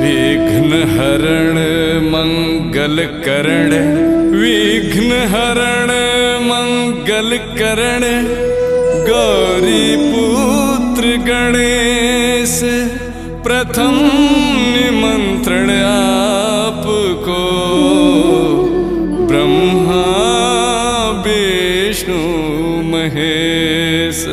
विघ्न हरण मंगल करण, विघ्न हरण मंगल करण, गौरी पुत्र गणेश प्रथम निमंत्रण आपको, ब्रह्मा विष्णु महेश।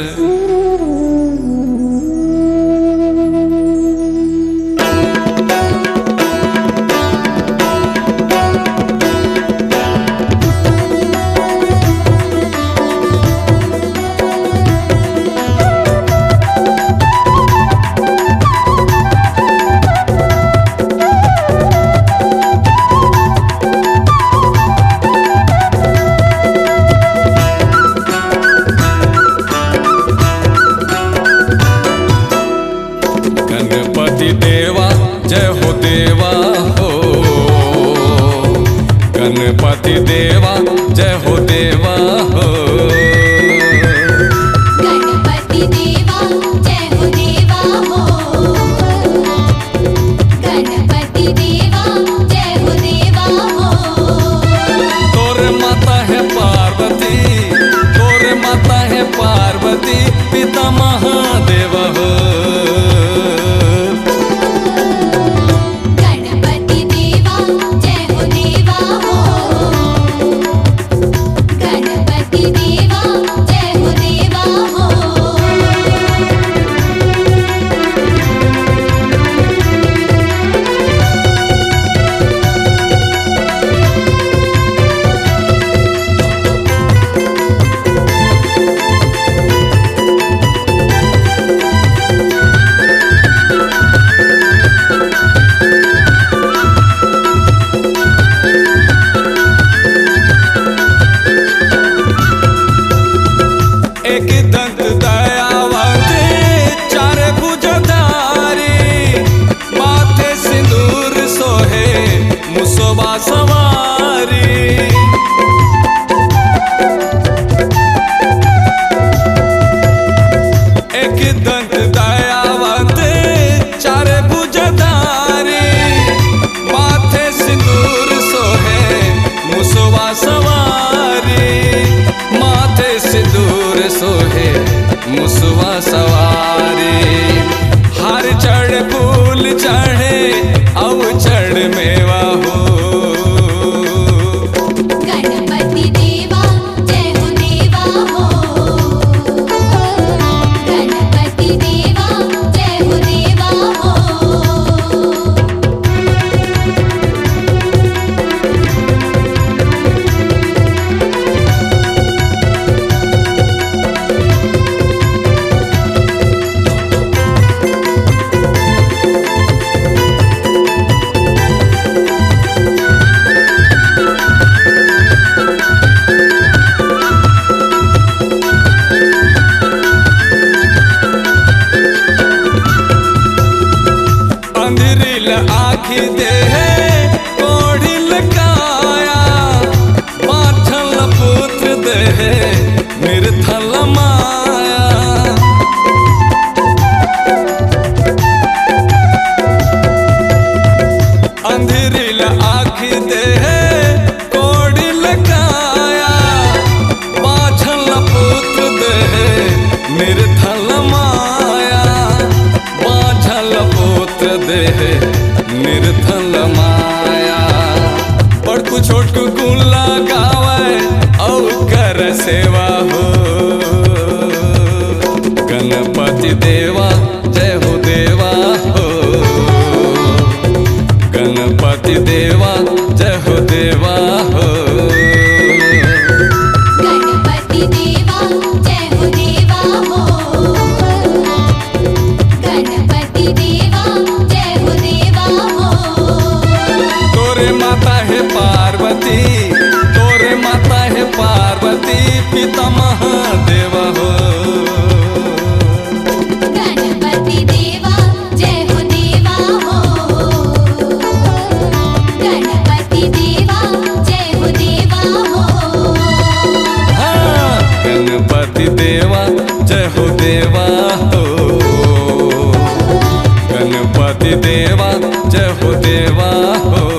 गणपति देवा जय हो देवा हो, गणपति देवा जय हो देवा हो, गणपति देवा जय हो देवा हो, गणपति देवा जय हो देवा हो। तोरे माता है पार्वती, तोरे माता है पार्वती, पिता महादेव हो। मुसवा सवारी, हर चढ़ फूल चढ़े अब चढ़ मेवा हो। गणपति देवा जय हो देवा हो, गणपति देवा जय हो देवा हो। आखी दे कोढ़िल काया, पाठल पुत्र दे निर्धल माया। अंधेरिल आखी दे कोढ़िल काया, पाठल पुत्र दे निर्धल माया, पाठल पुत्र दे निर्धल माया। बड़कू छोटकू गुण लगावे और कर सेवा हो। गणपति देवा जय हो देवा हो, गणपति देवा जय हो देवा हो, गणपति देवा जय हो देवा हो, गणपति देवा जय हो देवा हो। तोरे माता है पार्वती, तोरे माता है पार्वती, पिता महादेव हो। गणपति देवा जय हो देवा हो, गणपति देवा जय हो देवा हो। हाँ, गणपति देवा जय हो देवा हो, गणपति देवा जय हो देवा हो।